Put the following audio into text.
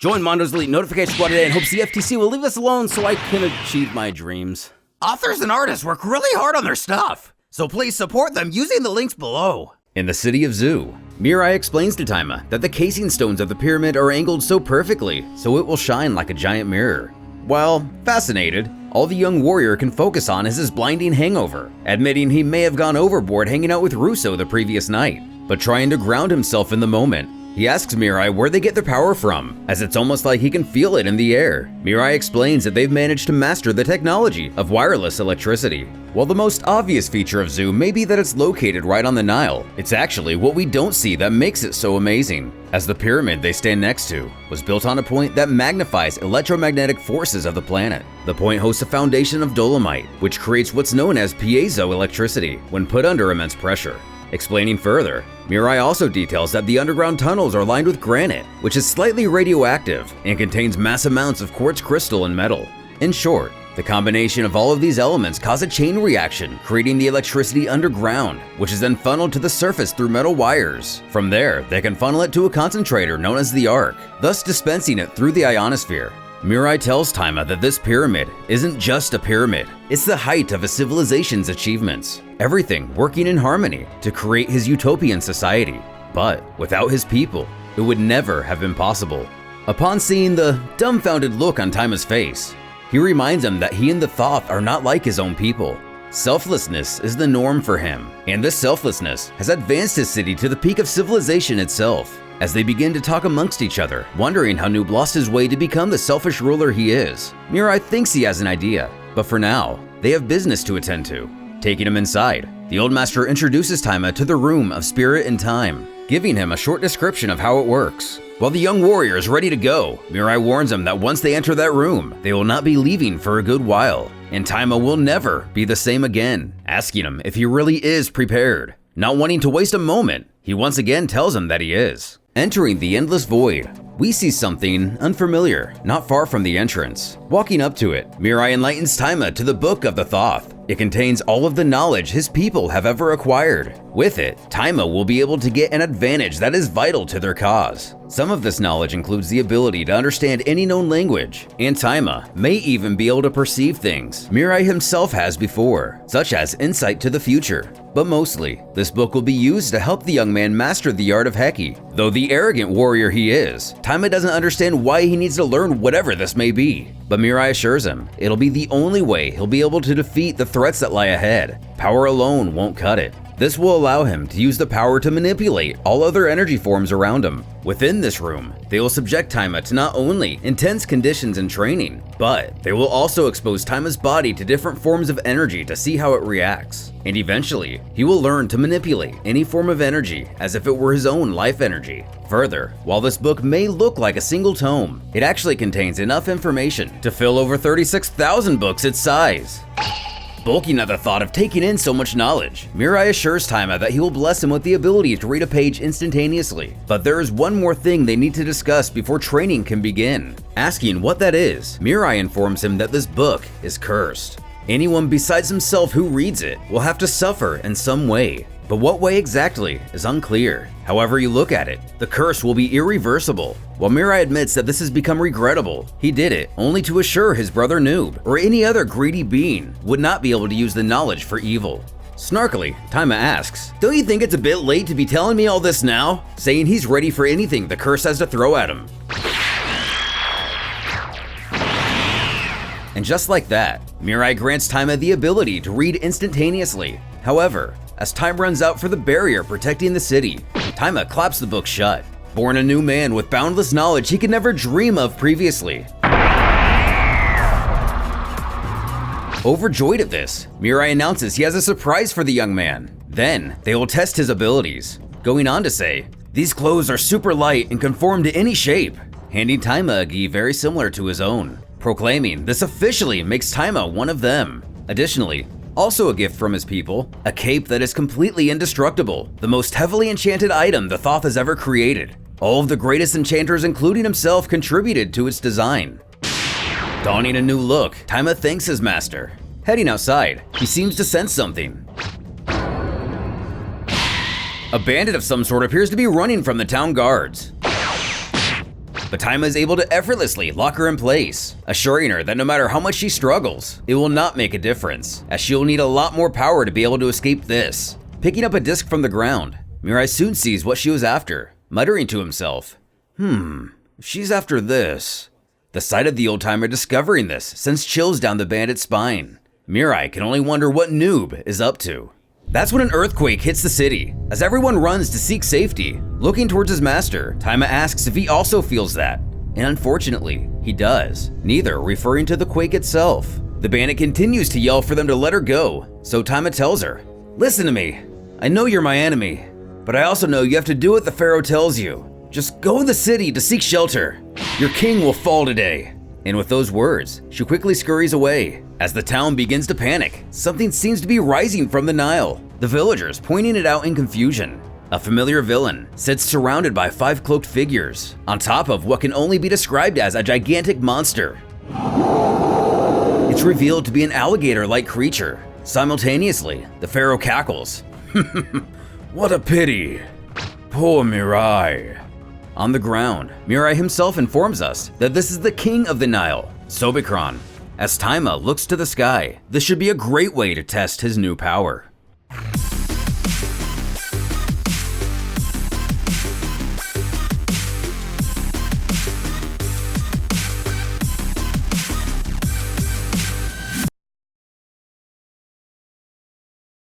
Join Mondo's Elite Notification Squad today and hope the FTC will leave us alone so I can achieve my dreams. Authors and artists work really hard on their stuff, so please support them using the links below. In the city of Zu, Mirai explains to Taima that the casing stones of the pyramid are angled so perfectly so it will shine like a giant mirror. While fascinated, all the young warrior can focus on is his blinding hangover, admitting he may have gone overboard hanging out with Russo the previous night. But trying to ground himself in the moment, he asks Mirai where they get their power from, as it's almost like he can feel it in the air. Mirai explains that they've managed to master the technology of wireless electricity. While the most obvious feature of Zu may be that it's located right on the Nile, it's actually what we don't see that makes it so amazing, as the pyramid they stand next to was built on a point that magnifies electromagnetic forces of the planet. The point hosts a foundation of dolomite, which creates what's known as piezo electricity when put under immense pressure. Explaining further, Mirai also details that the underground tunnels are lined with granite, which is slightly radioactive and contains mass amounts of quartz crystal and metal. In short, the combination of all of these elements cause a chain reaction, creating the electricity underground, which is then funneled to the surface through metal wires. From there, they can funnel it to a concentrator known as the arc, thus dispensing it through the ionosphere. Mirai tells Taima that this pyramid isn't just a pyramid, it's the height of a civilization's achievements, everything working in harmony to create his utopian society. But without his people, it would never have been possible. Upon seeing the dumbfounded look on Taima's face, he reminds him that he and the Thoth are not like his own people. Selflessness is the norm for him, and this selflessness has advanced his city to the peak of civilization itself. As they begin to talk amongst each other, wondering how Noob lost his way to become the selfish ruler he is, Mirai thinks he has an idea, but for now, they have business to attend to. Taking him inside, the old master introduces Taima to the Room of Spirit and Time, giving him a short description of how it works. While the young warrior is ready to go, Mirai warns him that once they enter that room, they will not be leaving for a good while, and Taima will never be the same again, asking him if he really is prepared. Not wanting to waste a moment, he once again tells him that he is. Entering the endless void, we see something unfamiliar not far from the entrance. Walking up to it, Mirai enlightens Taima to the Book of the Thoth. It contains all of the knowledge his people have ever acquired. With it, Taima will be able to get an advantage that is vital to their cause. Some of this knowledge includes the ability to understand any known language, and Taima may even be able to perceive things Mirai himself has before, such as insight to the future. But mostly, this book will be used to help the young man master the art of Heki. Though the arrogant warrior he is, Taima doesn't understand why he needs to learn whatever this may be. But Mirai assures him it'll be the only way he'll be able to defeat the threats that lie ahead. Power alone won't cut it. This will allow him to use the power to manipulate all other energy forms around him. Within this room, they will subject Taima to not only intense conditions and training, but they will also expose Taima's body to different forms of energy to see how it reacts. And eventually, he will learn to manipulate any form of energy as if it were his own life energy. Further, while this book may look like a single tome, it actually contains enough information to fill over 36,000 books its size. Bulking at the thought of taking in so much knowledge, Mirai assures Taima that he will bless him with the ability to read a page instantaneously. But there is one more thing they need to discuss before training can begin. Asking what that is, Mirai informs him that this book is cursed. Anyone besides himself who reads it will have to suffer in some way. But what way exactly is unclear. However you look at it, the curse will be irreversible. While Mirai admits that this has become regrettable, he did it only to assure his brother Noob or any other greedy being would not be able to use the knowledge for evil. Snarkily, Taima asks, "Don't you think it's a bit late to be telling me all this now?" Saying he's ready for anything the curse has to throw at him. And just like that, Mirai grants Taima the ability to read instantaneously. However, as time runs out for the barrier protecting the city, Taima claps the book shut. Born a new man with boundless knowledge he could never dream of previously. Overjoyed at this, Mirai announces he has a surprise for the young man. Then, they will test his abilities, going on to say, "These clothes are super light and conform to any shape," handing Taima a gi very similar to his own, proclaiming this officially makes Taima one of them. Additionally, also a gift from his people, a cape that is completely indestructible, the most heavily enchanted item the Thoth has ever created. All of the greatest enchanters, including himself, contributed to its design. Donning a new look, Taima thanks his master. Heading outside, he seems to sense something. A bandit of some sort appears to be running from the town guards. but Taima is able to effortlessly lock her in place, assuring her that no matter how much she struggles, it will not make a difference, as she'll need a lot more power to be able to escape this. Picking up a disc from the ground, Mirai soon sees what she was after, muttering to himself, she's after this. The sight of the old-timer discovering this sends chills down the bandit's spine. Mirai can only wonder what Noob is up to. That's when an earthquake hits the city. As everyone runs to seek safety, looking towards his master, Taima asks if he also feels that. And unfortunately, he does, neither referring to the quake itself. The bandit continues to yell for them to let her go, so Taima tells her, "Listen to me. I know you're my enemy, but I also know you have to do what the pharaoh tells you. Just go in the city to seek shelter. Your king will fall today." And with those words, she quickly scurries away. As the town begins to panic, something seems to be rising from the Nile, the villagers pointing it out in confusion. A familiar villain sits surrounded by 5 cloaked figures, on top of what can only be described as a gigantic monster. It's revealed to be an alligator-like creature. Simultaneously, the pharaoh cackles. "What a pity. Poor Mirai." On the ground, Mirai himself informs us that this is the king of the Nile, Sobekron. As Taima looks to the sky, this should be a great way to test his new power.